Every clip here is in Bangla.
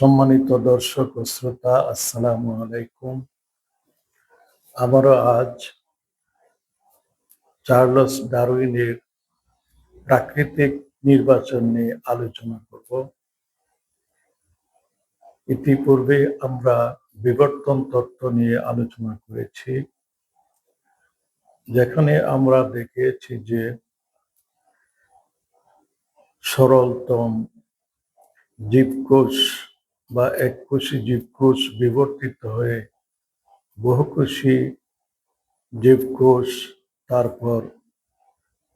সম্মানিত দর্শক ও শ্রোতা, আসসালামু আলাইকুম। আবারও আজ চার্লস ডারউইনের প্রাকৃতিক নির্বাচন নিয়ে আলোচনা করব। ইতিপূর্বে আমরা বিবর্তন তত্ত্ব নিয়ে আলোচনা করেছি, যেখানে আমরা দেখিয়েছি যে সরলতম জীবকোষ বা এককোষী জীবকোষ বিবর্তিত হয়ে বহুকোষী জীবকোষ, তারপর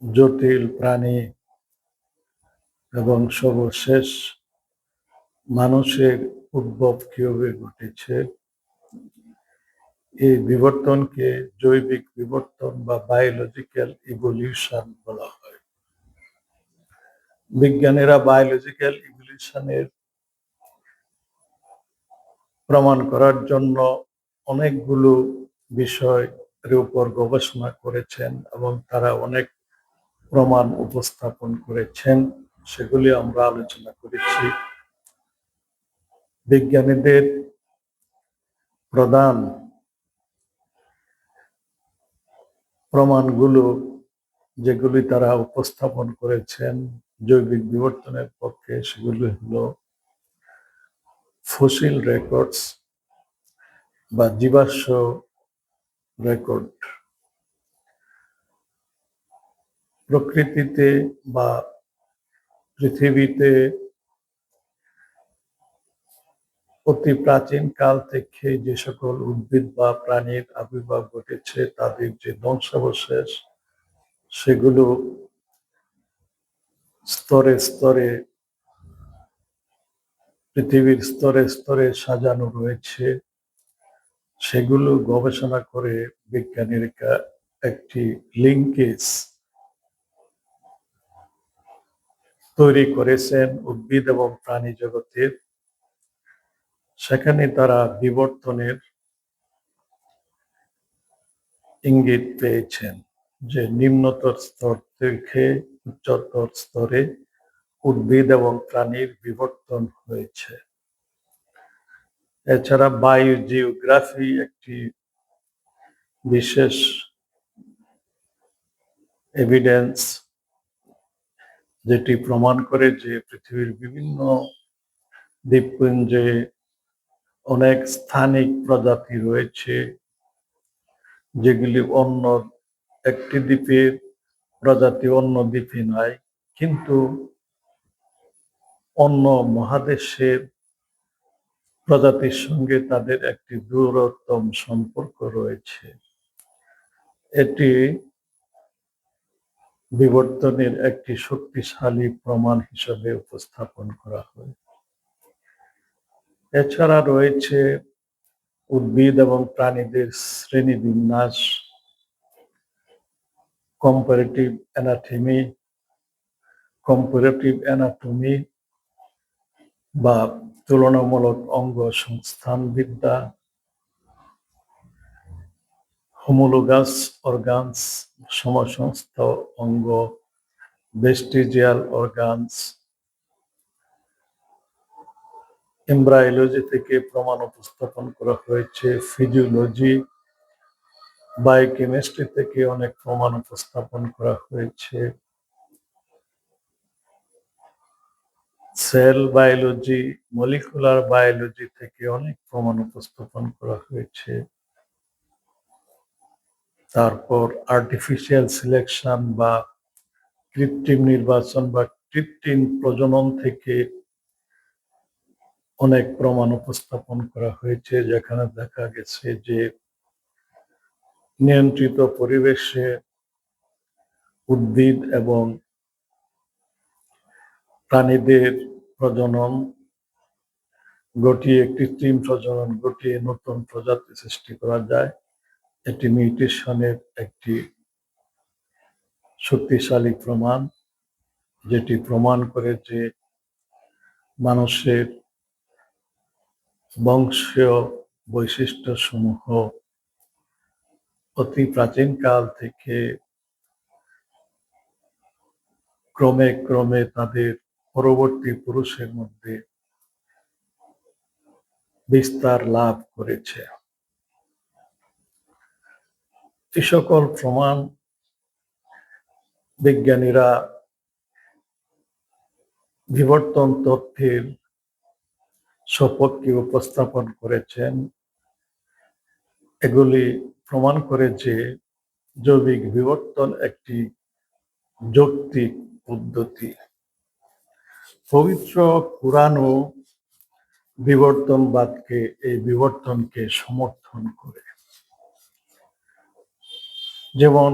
জটিল প্রাণী এবং সর্বশেষ মানুষের উদ্ভব কিভাবে ঘটেছে। এই বিবর্তনকে জৈবিক বিবর্তন বা বায়োলজিক্যাল ইভলিউশন বলা হয়। বিজ্ঞানীরা বায়োলজিক্যাল ইভলিউশনের প্রমাণ করার জন্য অনেকগুলো বিষয়ের উপর গবেষণা করেছেন এবং তারা অনেক প্রমাণ উপস্থাপন করেছেন, সেগুলি আমরা আলোচনা করেছি। বিজ্ঞানীদের প্রধান প্রমাণগুলো যেগুলি তারা উপস্থাপন করেছেন জৈবিক বিবর্তনের পক্ষে, সেগুলি হলো ফসিল রেকর্ডস বা জীবাশ্ম রেকর্ড। প্রকৃতিতে বা পৃথিবীতে অতি প্রাচীন কাল থেকে যে সকল উদ্ভিদ বা প্রাণীর আবির্ভাব ঘটেছে, তাদের যে ধ্বংসাবশেষ, সেগুলো স্তরে স্তরে পৃথিবীর স্তরে স্তরে সাজানো রয়েছে। সেগুলো গবেষণা করে বিজ্ঞানীরা একটি লিঙ্কেজ তৈরি করেছেন উদ্ভিদ এবং প্রাণী জগতের। সেখানে তারা বিবর্তনের ইঙ্গিত পেয়েছেন যে নিম্নতর স্তর থেকে উচ্চতর স্তরে উদ্ভিদ এবং প্রাণীর বিবর্তন হয়েছে। এছাড়া বায়োজিওগ্রাফি একটি বিশেষ এভিডেন্স, যেটি প্রমাণ করে যে পৃথিবীর বিভিন্ন দ্বীপপুঞ্জে অনেক স্থানিক প্রজাতি রয়েছে, যেগুলি অন্য একটি দ্বীপের প্রজাতি অন্য দ্বীপে নাই, কিন্তু অন্য মহাদেশের প্রজাতির সঙ্গে তাদের একটি দূরতম সম্পর্ক রয়েছে। এটি বিবর্তনের একটি শক্তিশালী প্রমাণ হিসেবে উপস্থাপন করা হয়। এছাড়া রয়েছে উদ্ভিদ এবং প্রাণীদের শ্রেণীবিন্যাস, কম্পারেটিভ অ্যানাটমি বা তুলনামূলক অঙ্গ সংস্থান বিদ্যা, হোমোলোগাস অর্গানস সমসংস্থ অঙ্গ, ভেস্টিজিয়াল অর্গানস, এমব্রায়োলজি থেকে প্রমাণ উপস্থাপন করা হয়েছে, ফিজিওলজি, বায়োকেমিস্ট্রি থেকে অনেক প্রমাণ উপস্থাপন করা হয়েছে, সেল বায়োলজি, মলিকুলার বায়োলজি থেকে অনেক প্রমাণ উপস্থাপন করা হয়েছে। তারপর আর্টিফিশিয়াল সিলেকশন বা কৃত্রিম নির্বাচন বা কৃত্রিম প্রজনন থেকে অনেক প্রমাণ উপস্থাপন করা হয়েছে, যেখানে দেখা গেছে যে নিয়ন্ত্রিত পরিবেশে উদ্ভিদ এবং প্রাণীদের প্রজনন ঘটিয়ে, কৃত্রিম প্রজনন ঘটিয়ে নতুন প্রজাতি সৃষ্টি করা যায়। এটি মিউটেশনের একটি শক্তিশালী প্রমাণ, যেটি প্রমাণ করে যে মানুষের বংশীয় বৈশিষ্ট্য সমূহ অতি প্রাচীন কাল থেকে ক্রমে ক্রমে তাদের পরবর্তী পুরুষের মধ্যে বিস্তার লাভ করেছে। এই সকল প্রমাণ বিজ্ঞানীরা বিবর্তন তত্ত্বের সপক্ষে উপস্থাপন করেছেন। এগুলি প্রমাণ করে যে জৈবিক বিবর্তন একটি যৌক্তিক পদ্ধতি। পবিত্র কুরআনও বিবর্তনবাদকে, এই বিবর্তনকে সমর্থন করে। যেমন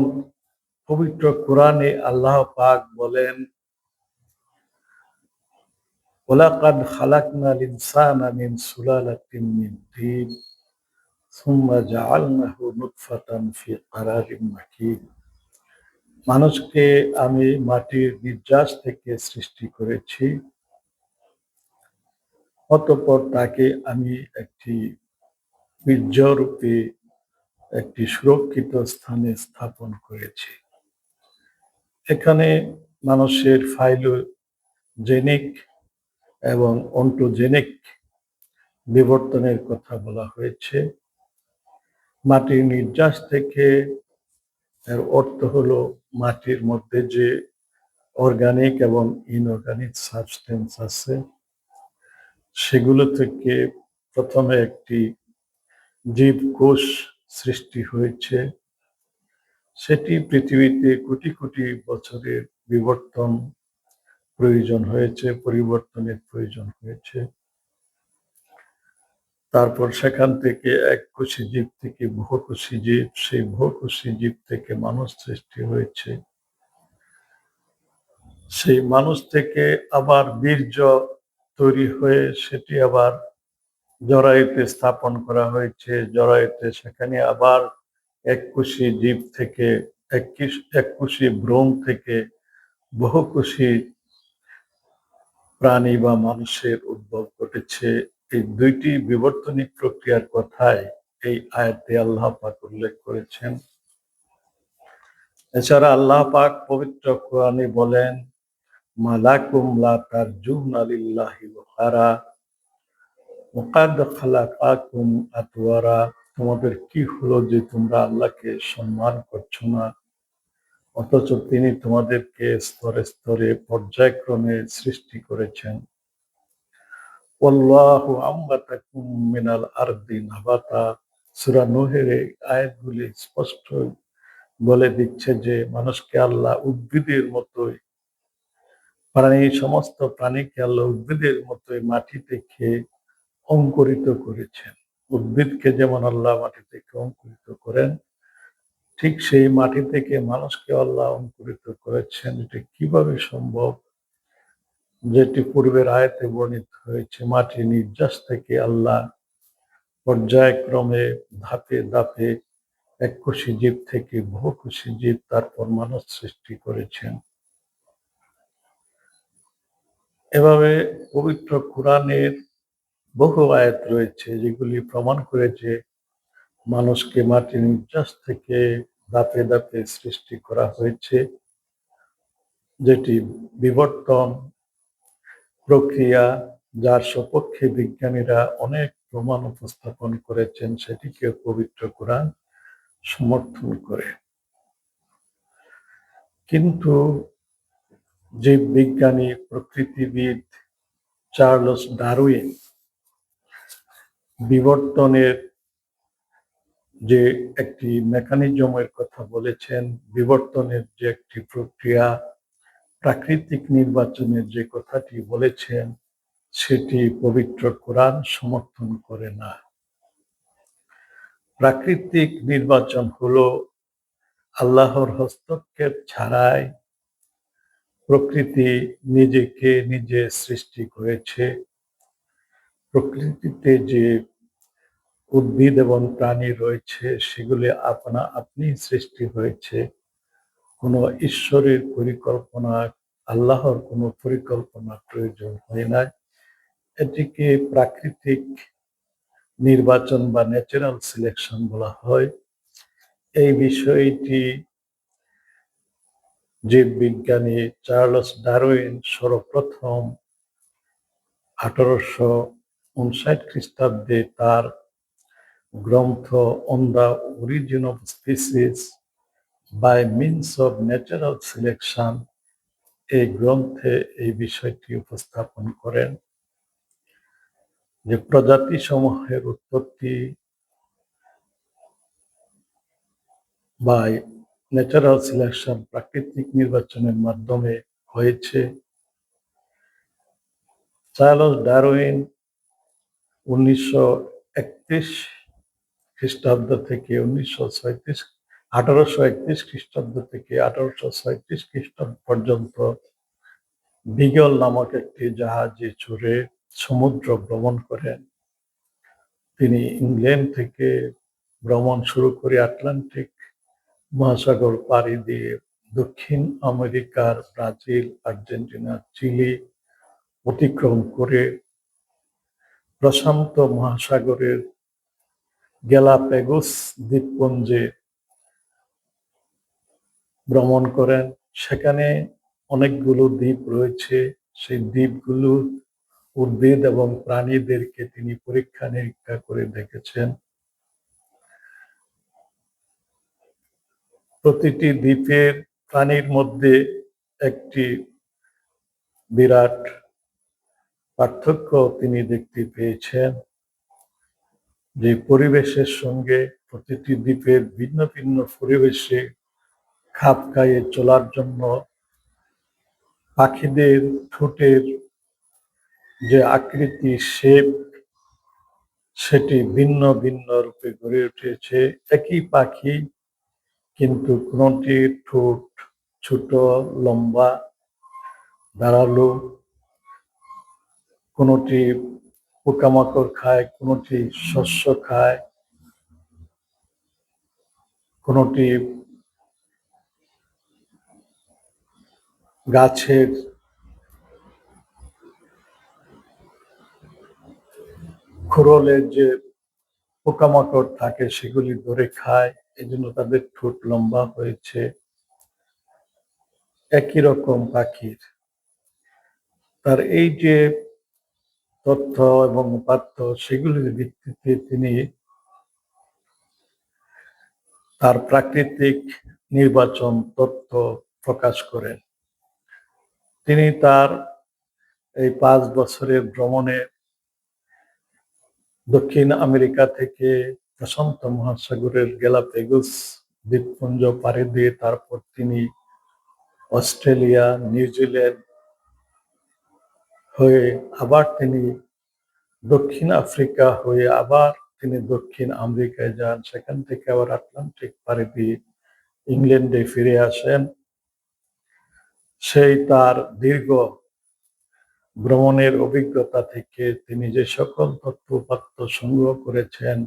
পবিত্র কুরআনে আল্লাহ পাক বলেন, ওয়ালাকাদ খালাকনাল ইনসানা মিন সুলালাতিন মিন তিন সুম্মা জাআলনাহু নুতফাতান ফি ক্বারারিন মাকিন। মানুষকে আমি মাটির নির্যাস থেকে সৃষ্টি করেছি, অতঃপর তাকে আমি একটি বীর্যরূপে একটি সুরক্ষিত স্থানে স্থাপন করেছি। এখানে মানুষের ফাইলোজেনিক এবং অন্টোজেনিক বিবর্তনের কথা বলা হয়েছে। মাটির নির্যাস থেকে এর অর্থ হলো মাটির মধ্যে যে অর্গানিক এবং ইনঅর্গানিক সাবস্টেন্স আছে সেগুলো থেকে প্রথমে একটি জীবকোষ সৃষ্টি হয়েছে। সেটি পৃথিবীতে কোটি কোটি বছরের পরিবর্তনের প্রয়োজন হয়েছে। তারপর সেখান থেকে এককোষী জীব থেকে বহুকোষী জীব, সেই বহুকোষী জীব থেকে মানুষ সৃষ্টি হয়েছে। সেই মানুষ থেকে আবার বীর্য তৈরি হয়ে সেটি আবার জরায়ুতে স্থাপন করা হয়েছে। জরায়ুতে সেখানে আবার এককোষী জীব থেকে, এককোষী ভ্রূণ থেকে বহুকোষী প্রাণী বা মানুষের উদ্ভব ঘটেছে। এই দুইটি বিবর্তনিক প্রক্রিয়ার কথাই এই আয়াতে আল্লাহ পাক উল্লেখ করেছেন। এছাড়া আল্লাহ পাক পবিত্র কোরআনে বলেন, মা লাকুম লা তারজুনা লিল্লাহি ওয়াকারা ওয়া কাদ খালাকাকুম আতওয়ারা। তোমাদের কি হলো যে তোমরা আল্লাহকে সম্মান করছো না, অথচ তিনি তোমাদেরকে স্তরে স্তরে পর্যায়ক্রমে সৃষ্টি করেছেন। ওয়াল্লাহু আম্বাতাকুম মিনাল আরদি নাবাতা। সূরা নূহের এই আয়াতগুলি স্পষ্ট বলে দিচ্ছে যে মানুষকে আল্লাহ উদ্ভিদের মতোই, সমস্ত প্রাণীকে আল্লাহ উদ্ভিদের মতোই মাটি থেকে অঙ্কুরিত করেছেন। উদ্ভিদকে যেমন আল্লাহ মাটি থেকে অঙ্কুরিত করেন, ঠিক সেই মাটি থেকে মানুষকে আল্লাহ অঙ্কুরিত করেছেন। এটা কিভাবে সম্ভব? যেটি পূর্বের আয়াতে বর্ণিত হয়েছে, মাটির নির্যাস থেকে আল্লাহ পর্যায়ক্রমে ধাপে ধাপে এককোষী জীব থেকে বহুকোষী জীব, তারপর মানুষ সৃষ্টি করেছেন। এভাবে পবিত্র কুরআনের বহু আয়াত রয়েছে যেগুলি প্রমাণ করে যে মানুষকে মাটির নির্যাস থেকে ধাপে ধাপে সৃষ্টি করা হয়েছে। যেটি বিবর্তন প্রক্রিয়া, যার সপক্ষে বিজ্ঞানীরা অনেক প্রমাণ উপস্থাপন করেছেন, সেটিকে পবিত্র কুরআন সমর্থন করে। কিন্তু যে বিজ্ঞানী প্রকৃতিবিদ চার্লস ডারউইন বিবর্তনের যে একটি মেকানিজমের কথা বলেছেন, বিবর্তনের যে একটি প্রক্রিয়া, প্রাকৃতিক নির্বাচনের যে কথাটি বলেছেন, সেটি পবিত্র কুরআন সমর্থন করে না। প্রাকৃতিক নির্বাচন হলো আল্লাহর হস্তক্ষেপ ছাড়াই প্রকৃতি নিজেকে নিজে সৃষ্টি করেছে। প্রকৃতিতে যে উদ্ভিদ এবং প্রাণী রয়েছে সেগুলি আপনা আপনি সৃষ্টি হয়েছে। কোনো ঈশ্বরের পরিকল্পনা, আল্লাহর কোনো পরিকল্পনা প্রয়োজন হয় না। এটিকে প্রাকৃতিক নির্বাচন বা ন্যাচারাল সিলেকশন বলা হয়। এই বিষয়টি জীববিজ্ঞানী চার্লস ডারউইন সর্বপ্রথম 1959 খ্রিস্টাব্দে তার গ্রন্থ On the Origin of Species by Means of Natural Selection এই গ্রন্থে এই বিষয়টি উপস্থাপন করেন যে প্রজাতি সমূহের উৎপত্তি বাই ন্যাচারাল সিলেকশন প্রাকৃতিক নির্বাচনের মাধ্যমে হয়েছে। চার্লস ডারউইন 1931 খ্রিস্টাব্দ থেকে 1831 খ্রিস্টাব্দ থেকে 1836 খ্রিস্টাব্দ পর্যন্ত বিগল নামক একটি জাহাজে চড়ে সমুদ্র ভ্রমণ করেন। তিনি ইংল্যান্ড থেকে ভ্রমণ শুরু করে আটলান্টিক মহাসাগর পাড়ি দিয়ে দক্ষিণ আমেরিকার ব্রাজিল, আর্জেন্টিনা, চিলি অতিক্রম করে প্রশান্ত মহাসাগরের গ্যালাপাগোস দ্বীপপুঞ্জে ভ্রমণ করেন। সেখানে অনেকগুলো দ্বীপ রয়েছে। সেই দ্বীপগুলোর উদ্ভিদ এবং প্রাণীদেরকে তিনি পরীক্ষা নিরীক্ষা করে দেখেছেন। প্রতিটি দ্বীপের প্রাণীর মধ্যে একটি বিরাট পার্থক্য তিনি দেখতে পেয়েছেন, যে পরিবেশের সঙ্গে প্রতিটি দ্বীপের ভিন্ন ভিন্ন পরিবেশে খাপ খাইয়ে চলার জন্য পাখিদের ঠোঁটের যে আকৃতি, শেপ, সেটি ভিন্ন ভিন্ন রূপে গড়ে উঠেছে। একই পাখি, কিন্তু কোনটির ঠোঁট ছোট, লম্বা, ধারালো, কোনটি পোকামাকড় খায়, কোনটি শস্য খায়, কোনটি গাছের খোরলের যে পোকামাকড় থাকে সেগুলি ধরে খায়, এই জন্য তাদের ঠোঁট লম্বা হয়েছে। একই রকম পাখির তার এই যে তথ্য এবং উপাত্ত, সেগুলির ভিত্তিতে তিনি তার প্রাকৃতিক নির্বাচন তত্ত্ব প্রকাশ করেন। তিনি তার এই 5 বছরের ভ্রমণে দক্ষিণ আমেরিকা থেকে প্রশান্ত মহাসাগরের গ্যালাপাগোস দ্বীপপুঞ্জ পাড়ি দিয়ে তারপর তিনি অস্ট্রেলিয়া, নিউজিল্যান্ড হয়ে আবার তিনি দক্ষিণ আফ্রিকা হয়ে আবার তিনি দক্ষিণ আমেরিকায় যান। সেখান থেকে আবার আটলান্টিক পাড়ি দিয়ে ইংল্যান্ডে ফিরে আসেন। সেই তার দীর্ঘ ভ্রমণের অভিজ্ঞতা থেকে তিনি যে সকল তথ্য উপাত্ত সংগ্রহ করেছেন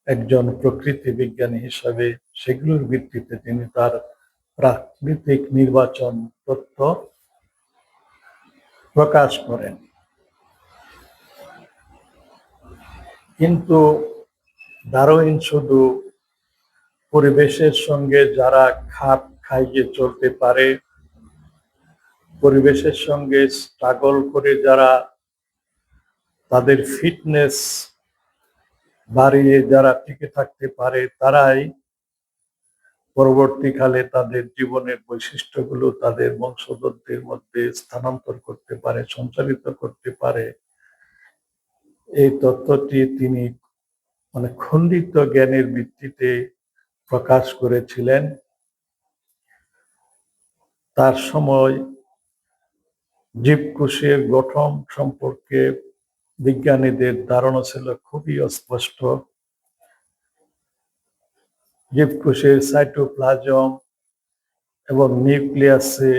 একজন প্রকৃতি বিজ্ঞানী হিসাবে, সেগুলোর ভিত্তিতে তিনি তার প্রাকৃতিক নির্বাচন তত্ত্ব প্রকাশ করেন। কিন্তু ডারউইন শুধু পরিবেশের সঙ্গে যারা খাপ খাইয়ে চলতে পারে, পরিবেশের সঙ্গে স্ট্রাগল করে যারা তাদের ফিটনেস বাড়িয়ে যারা টিকে থাকতে পারে, তারাই পরবর্তীকালে তাদের জীবনের বৈশিষ্ট্যগুলো তাদের বংশধরদের মধ্যে স্থানান্তর করতে পারে, সঞ্চালিত করতে পারে। এই তত্ত্বটি তিনি খণ্ডিত জ্ঞানের ভিত্তিতে প্রকাশ করেছিলেন। তার সময় জীবকোষের গঠন সম্পর্কে বিজ্ঞানীদের ধারণা ছিল খুবই অস্পষ্ট। জীবকোষের সাইটোপ্লাজম এবং নিউক্লিয়াসে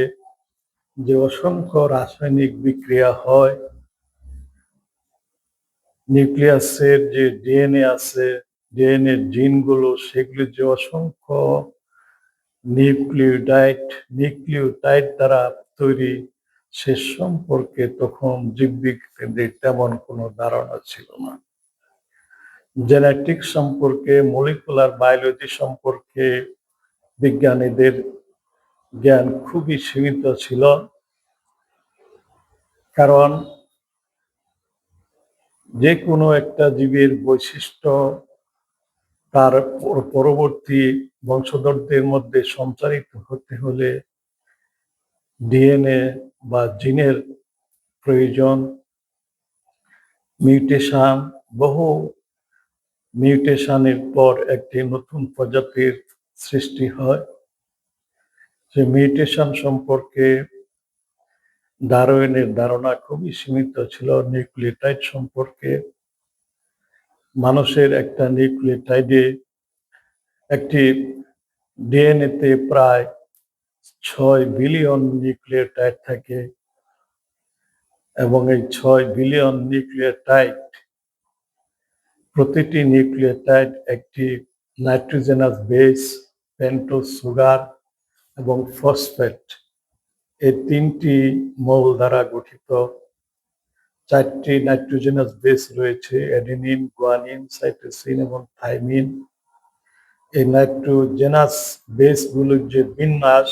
যে অসংখ্য রাসায়নিক বিক্রিয়া হয়, নিউক্লিয়াসের যে ডিএনএ আছে, ডিএনএ জিনগুলো, সেগুলি যে অসংখ্য নিউক্লিওটাইড দ্বারা তৈরি, সে সম্পর্কে তখন জীববিজ্ঞানীদের তেমন কোনো ধারণা ছিল না। জেনেটিক সম্পর্কে, মলিকুলার বায়োলজি সম্পর্কে বিজ্ঞানীদের জ্ঞান খুবই সীমিত ছিল, কারণ যে কোনো একটা জীবের বৈশিষ্ট্য তার পরবর্তী বংশধরদের মধ্যে সঞ্চারিত হতে হলে ডিএনএ বা জিনের প্রয়োজন। মিউটেশন, বহু মিউটেশনের পর একটি নতুন প্রজাতির সৃষ্টি হয়। যে মিউটেশন সম্পর্কে ডারউইনের ধারণা খুবই সীমিত ছিল। নিউক্লিওটাইড সম্পর্কে মানুষের একটা নিউক্লিওটাইডে একটি ডিএনএতে প্রায় 6 বিলিয়ন নিউক্লিওটাইড থাকে এবং এই 6 বিলিয়ন নিউক্লিওটাইড, প্রতিটি নিউক্লিওটাইড একটি নাইট্রোজেনাস বেস, পেন্টোজ সুগার এবং ফসফেট, এই 3টি মৌল দ্বারা গঠিত। 4টি নাইট্রোজেনাস বেস রয়েছে, অ্যাডেনিন, গুয়ানিন, সাইটোসিন এবং থাইমিন। এই নাইট্রোজেনাস বেসগুলোর যে বিন্যাস,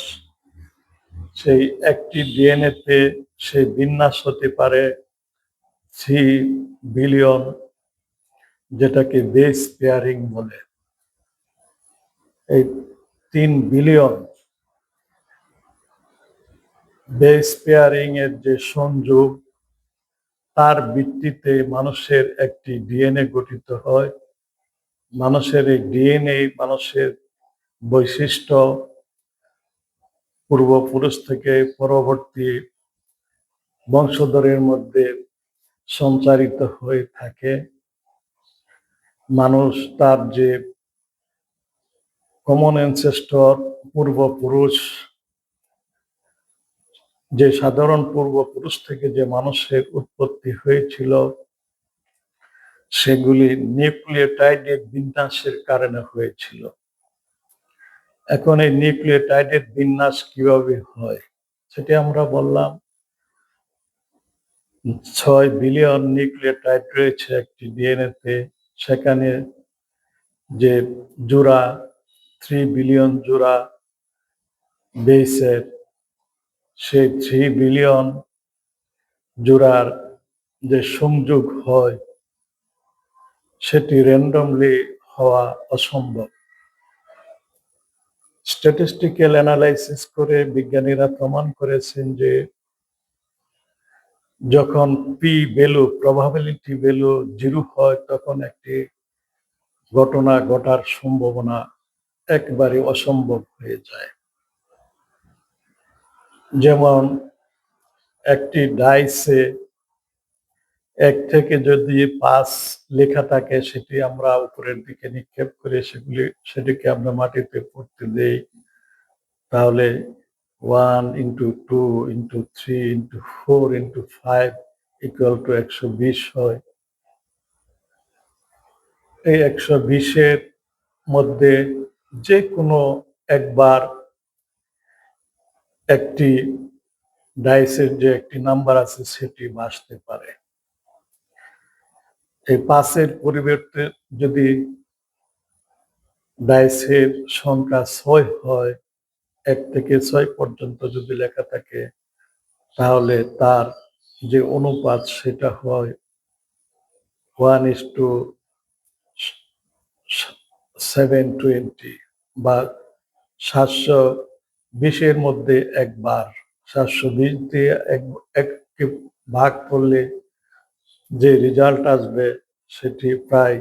সেই একটি ডিএনএতে সেই বিন্যাস হতে পারে 3 বিলিয়ন, যেটাকে বেস পেয়ারিং বলে। এই 3 বিলিয়ন বেস পেয়ারিং এর যে সংযোগ, তার ভিত্তিতে মানুষের একটি ডিএনএ গঠিত হয়। মানুষের এই ডিএনএ মানুষের বৈশিষ্ট্য পূর্বপুরুষ থেকে পরবর্তী বংশধরের মধ্যে সঞ্চারিত হয়ে থাকে। মানুষ তার যে কমন অ্যানসেস্টর, পূর্বপুরুষ, যে সাধারণ পূর্বপুরুষ থেকে যে মানুষের উৎপত্তি হয়েছিল, সেগুলি নিউক্লিওটাইডের বিন্যাসের কারণে হয়েছিল। এখন এই নিউক্লিওটাইডের বিন্যাস কিভাবে হয় সেটা আমরা বললাম। 6 বিলিয়ন নিউক্লিওটাইড রয়েছে একটি ডিএনএতে। সেখানে যে জোড়া, 3 বিলিয়ন জোড়া বেসের, সেই 3 বিলিয়ন জোড়ার যে সংযোগ হয়, সেটি র্যান্ডমলি হওয়া অসম্ভব। স্ট্যাটিস্টিক্যাল অ্যানালাইসিস করে বিজ্ঞানীরা প্রমাণ করেছেন যে যখন পি ভ্যালু, প্রবাবিলিটি ভ্যালু 0 হয়, তখন একটি ঘটনা ঘটার সম্ভাবনা একবারে অসম্ভব হয়ে যায়। যেমন একটি ডাইসে 1 থেকে যদি 5 লেখা থাকে, সেটি আমরা উপরের দিকে নিক্ষেপ করে সেটিকে আমরা মাটিতে পড়তে দেই, তাহলে 1 into 2 into 3 into 4 into 5 equal to 120 হয়। এই 120-এর মধ্যে যে কোনো একবার একটি ডাইসের যে একটি নাম্বার আছে সেটি আসতে পারে। এই 5-এর পরিবর্তে যদি ডাইসের সংখ্যা 6 হয়, 1 থেকে 6 পর্যন্ত যদি লেখা থাকে, তাহলে তার যে অনুপাত সেটা হয় 1:720 বা 720-এর মধ্যে একবার। 720 দিয়ে এককে ভাগ করলে যে রেজাল্ট আসবে সেটি প্রায়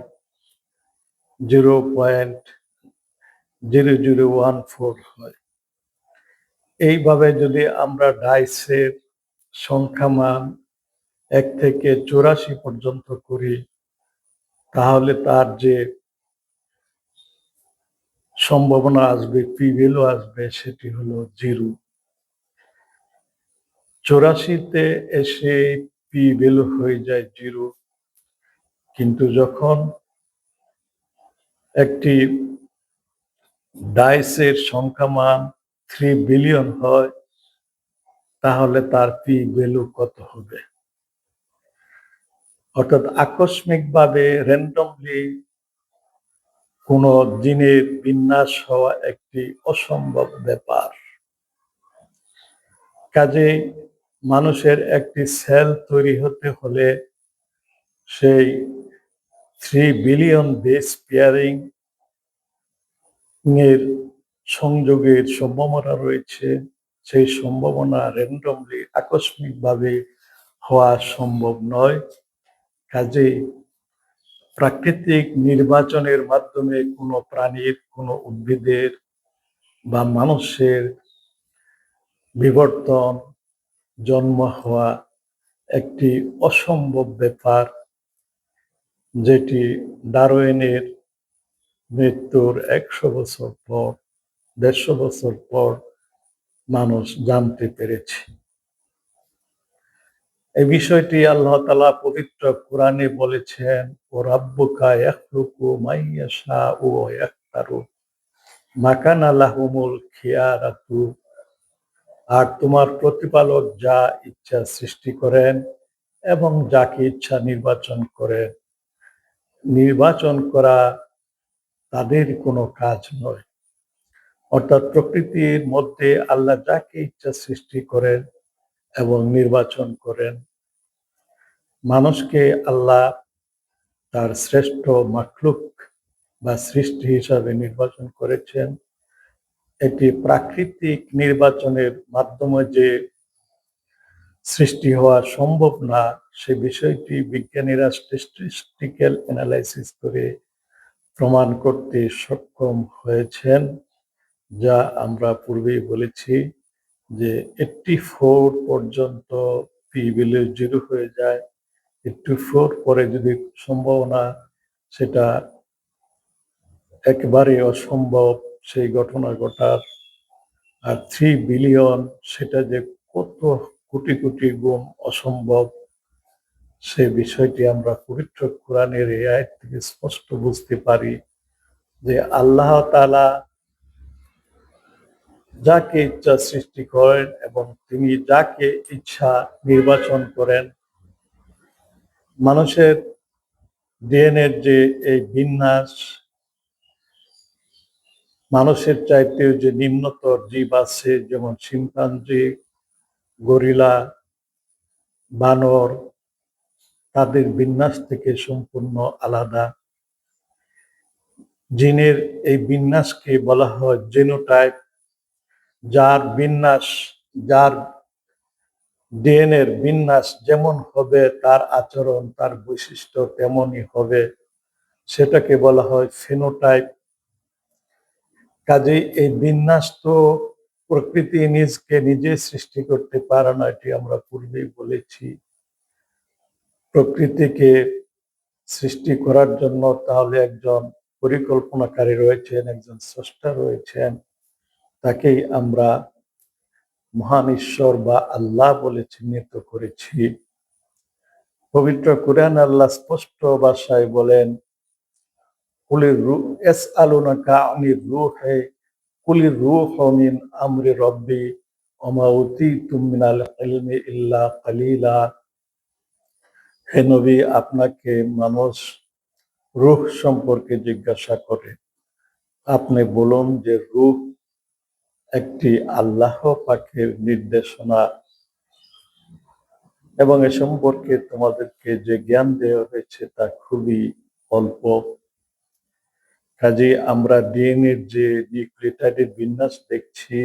0.0014 হয়। এইভাবে যদি আমরা ডাইসের সংখ্যামান 1 থেকে 84 পর্যন্ত করি, তাহলে তার যে সম্ভাবনা আসবে, পি ভ্যালু আসবে, সেটি হলো 0। 84-তে এসে পি ভ্যালু হয়ে যায় 0। কিন্তু যখন একটি ডাইসের সংখ্যামান 3 বিলিয়ন হয়, তাহলে তার পি ভ্যালু কত হবে? অর্থাৎ আকস্মিকভাবে র্যান্ডমলি কোনো জিনের বিন্যাস হওয়া একটি অসম্ভব ব্যাপার। কাজেই মানুষের একটি সেল তৈরি হতে হলে সেই 3 বিলিয়ন বেস পেয়ারিং এর সংযোগের সম্ভাবনা রয়েছে। সেই সম্ভাবনা র্যান্ডমলি আকস্মিকভাবে হওয়া সম্ভব নয়। কাজেই প্রাকৃতিক নির্বাচনের মাধ্যমে কোনো প্রাণীর, কোনো উদ্ভিদের বা মানুষের বিবর্তন, জন্ম হওয়া একটি অসম্ভব ব্যাপার, যেটি ডারউইনের মৃত্যুর ১০০ বছর পর, ১৫০ বছর পর মানুষ জানতে পেরেছে। এই বিষয়টি আল্লাহ তাআলা পবিত্র কোরআনে বলেছেন, ও রাব্বুকা ইয়াখলুকু মাইয়াশাউ ওয়া ইয়াখতারু মা কানা লাহুমুল খিয়ারাতু। আর তোমার প্রতিপালক যা ইচ্ছা সৃষ্টি করেন এবং যাকে ইচ্ছা নির্বাচন করেন। নির্বাচন করা তাদের কোনো কাজ নয়। অর্থাৎ প্রকৃতির মধ্যে আল্লাহ যাকে ইচ্ছা সৃষ্টি করেন এবং নির্বাচন করেন। মানুষকে আল্লাহ তার শ্রেষ্ঠ মাখলুক বা সৃষ্টি হিসাবে নির্বাচন করেছেন। এটি প্রাকৃতিক নির্বাচনের মাধ্যমে যে সৃষ্টি হওয়া সম্ভব না, সে বিষয়টি বিজ্ঞানীরা স্ট্যাটিস্টিক্যাল অ্যানালাইসিস করে প্রমাণ করতে সক্ষম হয়েছেন। যা আমরা পূর্বেই বলেছি যে 84 পর্যন্ত পি ভ্যালু 0 হয়ে যায়। 84 পরে যদি সম্ভাবনা সেটা একেবারে অসম্ভব সেই ঘটনা ঘটার, আর 3 বিলিয়ন সেটা যে কত কোটি কোটি গুণ অসম্ভব, সে বিষয়টি আমরা পবিত্র কোরআনের এই আয়াত থেকে স্পষ্ট বুঝতে পারি যে আল্লাহ তাআলা যাকে ইচ্ছা সৃষ্টি করেন এবং তিনি যাকে ইচ্ছা নির্বাচন করেন। মানুষের ডিএনএর যে এই বিন্যাস, মানুষের চাইতেও যে নিম্নতর জীব আছে, যেমন শিম্পাঞ্জি, গরিলা, বানর, তাদের বিন্যাস থেকে সম্পূর্ণ আলাদা। জিনের এই বিন্যাসকে বলা হয় জিনোটাইপ। যার বিন্যাস, যার ডিএনএর বিন্যাস যেমন হবে, তার আচরণ, তার বৈশিষ্ট্য তেমনই হবে, সেটাকে বলা হয় ফেনোটাইপ। কাজেই এই বিন্যাস তো প্রকৃতি নিজকে নিজে সৃষ্টি করতে পারে না, এটি আমরা পূর্বেই বলেছি। প্রকৃতিকে সৃষ্টি করার জন্য তাহলে একজন পরিকল্পনাকারী রয়েছেন, একজন স্রষ্টা রয়েছেন, তাকেই আমরা মহান ঈশ্বর বা আল্লাহ বলে চিহ্নিত করেছি। পবিত্র কোরআন আল্লাহ স্পষ্ট ভাষায় বলেন, কুলির রূহ ইয়াসআলুনাকা আনির রূহি কুলির রূহু মিন আমরি রাব্বি ওয়া মা উতীতুম মিনাল ইলমি ইল্লা কালিলা। হে নবী, আপনাকে মানুষ রূহ সম্পর্কে জিজ্ঞাসা করে। আপনি বলুন যে রূহ একটি আল্লাহ পাকের নির্দেশনা এবং এ সম্পর্কে তোমাদেরকে যে জ্ঞান দেওয়া হয়েছে তা খুবই অল্প। কাজেই আমরা ডিএনএর যে নিউক্লিওটাইডের বিন্যাস দেখছি,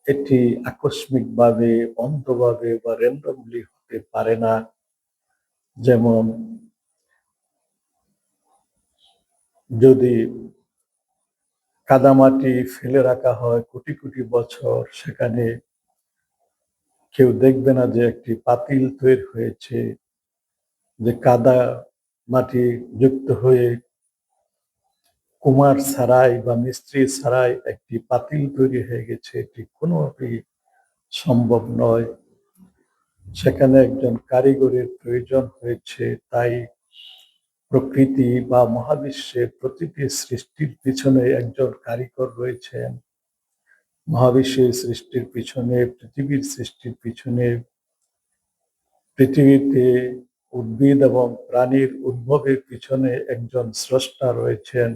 এটি আকস্মিকভাবে, অন্ধভাবে বা র্যান্ডমলি হতে পারে না। যেমন যদি কাদামাটি ফেলে রাখা হয় কোটি কোটি বছর, সেখানে কেউ দেখবে না যে একটি পাতিল তৈরি হয়েছে, যে কাদা মাটি যুক্ত হয়ে কুমার ছাড়াই বা মিস্ত্রি ছাড়াই একটি পাতিল তৈরি হয়ে গেছে। এটি কোনোভাবেই সম্ভব নয়। সেখানে একজন কারিগরের প্রয়োজন হয়েছে। তাই প্রকৃতি বা মহাবিশ্বের প্রতিটি সৃষ্টির পিছনে একজন কারিগর রয়েছেন। মহাবিশ্বের সৃষ্টির পিছনে, পৃথিবীর সৃষ্টির পিছনে, পৃথিবীতে উদ্ভিদ এবং প্রাণীর উদ্ভবের পিছনে একজন স্রষ্টা রয়েছেন।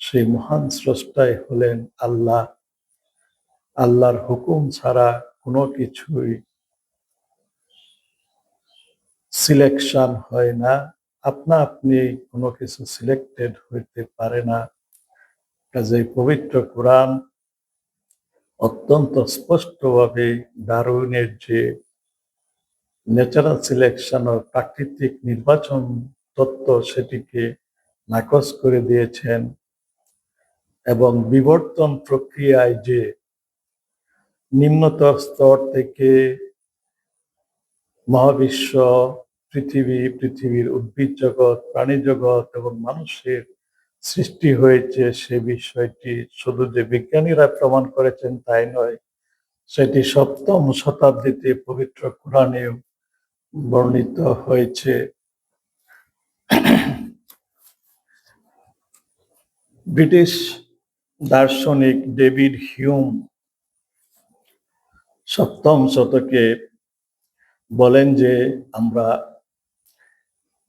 সেই মহান স্রষ্টাই হলেন আল্লাহ। আল্লাহর হুকুম ছাড়া কোনো কিছুই সিলেকশন হয় না, আপনা আপনি কোনো কিছু সিলেক্টেড হইতে পারে না। কাজেই পবিত্র কোরআন অত্যন্ত স্পষ্টভাবে ডারউইনের যে ন্যাচারাল সিলেকশন ও প্রাকৃতিক নির্বাচন তত্ত্ব সেটিকে নাকচ করে দিয়েছেন এবং বিবর্তন প্রক্রিয়ায় যে নিম্নতর স্তর থেকে মহাবিশ্ব, পৃথিবীর উদ্ভিদ জগৎ, প্রাণী জগৎ এবং মানুষের সৃষ্টি হয়েছে, সে বিষয়টি শুধু যে বিজ্ঞানীরা প্রমাণ করেছেন তাই নয়, সেটি সপ্তম শতাব্দীতে পবিত্র কোরআনেও বর্ণিত হয়েছে। ব্রিটিশ দার্শনিক ডেভিড হিউম সপ্তম শতকে বলেন যে আমরা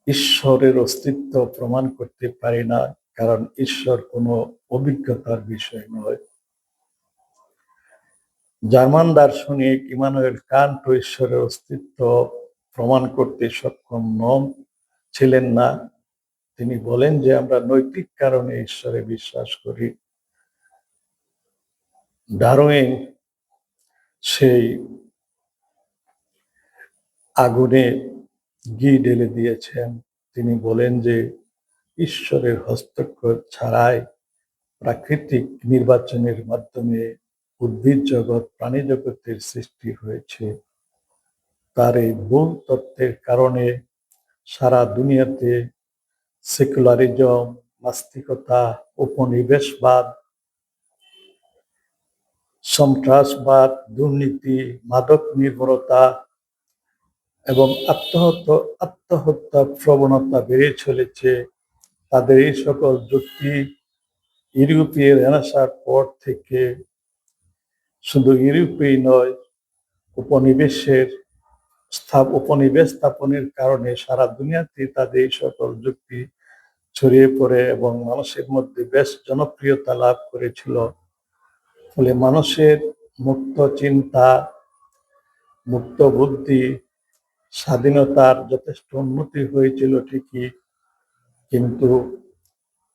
ঈশ্বরের অস্তিত্ব প্রমাণ করতে পারি না, কারণ ঈশ্বর কোনো অভিজ্ঞতার বিষয় নয়। জার্মান দার্শনিক ইমানুয়েল কান্ট ঈশ্বরের অস্তিত্ব প্রমাণ করতে সক্ষম ছিলেন না। তিনি বলেন যে আমরা নৈতিক কারণে ঈশ্বরে বিশ্বাস করি। ডারউইন সেই আগুনে ঘি ঢেলে দিয়েছেন। তিনি বলেন যে ঈশ্বরের হস্তক্ষেপ ছাড়াই প্রাকৃতিক নির্বাচনের মাধ্যমে উদ্ভিদ জগৎ, প্রাণী জগতের সৃষ্টি হয়েছে। তার এই ভুল তত্ত্বের কারণে সারা দুনিয়াতে সেকুলারিজম, নাস্তিকতা, উপনিবেশবাদ, সন্ত্রাসবাদ, দুর্নীতি, মাদক নির্ভরতা এবং আত্মহত্যা প্রবণতা বেড়ে চলেছে। তাদের এই সকল যুক্তি ইউরোপীয় রেনেসাঁর পর থেকে শুধু ইউরোপেই নয়, উপনিবেশ স্থাপনের কারণে সারা দুনিয়াতে তাদের এই সকল যুক্তি ছড়িয়ে পড়ে এবং মানুষের মধ্যে বেশ জনপ্রিয়তা লাভ করেছিল। ফলে মানুষের মুক্ত চিন্তা, মুক্ত বুদ্ধি, স্বাধীনতার যথেষ্ট উন্নতি হয়েছিল ঠিকই, কিন্তু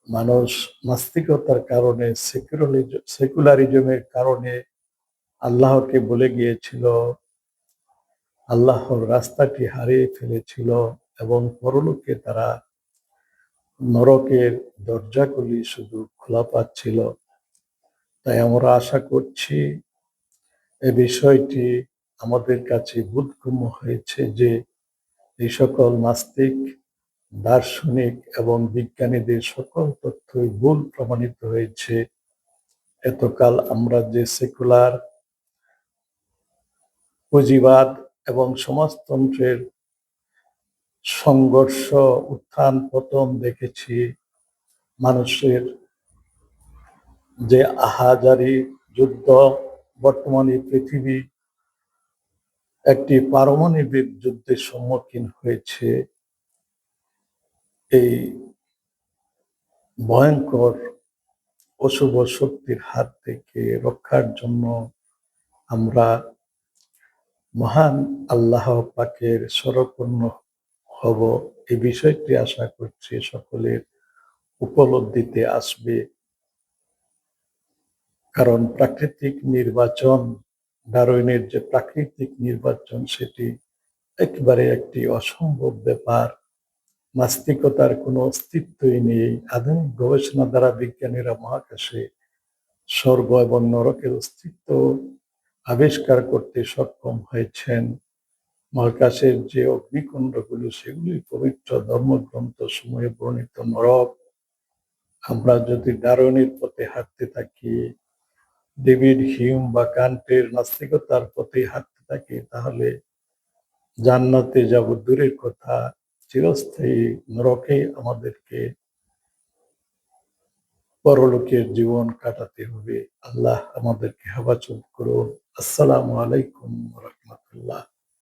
মানুষ নাস্তিকতার কারণে, সেকুলারিজমের কারণে আল্লাহকে ভুলে গিয়েছিল, আল্লাহর রাস্তাটি হারিয়ে ফেলেছিল এবং পরলোকে তারা নরকের দরজাগুলি শুধু খোলা পাচ্ছিল। তাই আমরা আশা করছি এই বিষয়টি আমাদের কাছে বোধগম্য হয়েছে যে এই সকল নাস্তিক, দার্শনিক এবং বিজ্ঞানীদের সকল তথ্যই ভুল প্রমাণিত হয়েছে। এতকাল আমরা যে সেকুলার, পুঁজিবাদ এবং সমাজতন্ত্রের সংঘর্ষ, উত্থান পতন দেখেছি, মানুষের যে আহাজারি যুদ্ধ, বর্তমানে পৃথিবী একটি পারমাণবিক যুদ্ধের সম্মুখীন হয়েছে। এই ভয়ঙ্কর অশুভ শক্তির হাত থেকে রক্ষার জন্য আমরা মহান আল্লাহ পাকের শরণাপন্ন হব, এই বিষয়টি আশা করছি সকলের উপলব্ধিতে আসবে। কারণ প্রাকৃতিক নির্বাচন, ডারউইনের যে প্রাকৃতিক নির্বাচন, সেটি একেবারে একটি অসম্ভব ব্যাপার। নাস্তিকতার কোনো অস্তিত্বই নেই। আধুনিক গবেষণা দ্বারা বিজ্ঞানীরা মহাকাশে স্বর্গ এবং নরকের অস্তিত্ব আবিষ্কার করতে সক্ষম হয়েছেন। মহাকাশের যে অগ্নিকুণ্ডগুলো, সেগুলি পবিত্র ধর্মগ্রন্থ সমূহে বর্ণিত নরক। আমরা যদি ডারউইনের পথে হাঁটতে থাকি, ডেভিড হিউম বা কান্টের নাস্তিকতার পথে হাঁটতে থাকি, তাহলে জান্নাতে যাব দূরের কথা, চিরস্থায়ী নরকে আমাদেরকে পরলোকের জীবন কাটাতে হবে। আল্লাহ আমাদেরকে হেফাজত করুন। আসসালামু আলাইকুম ওয়া রাহমাতুল্লাহ।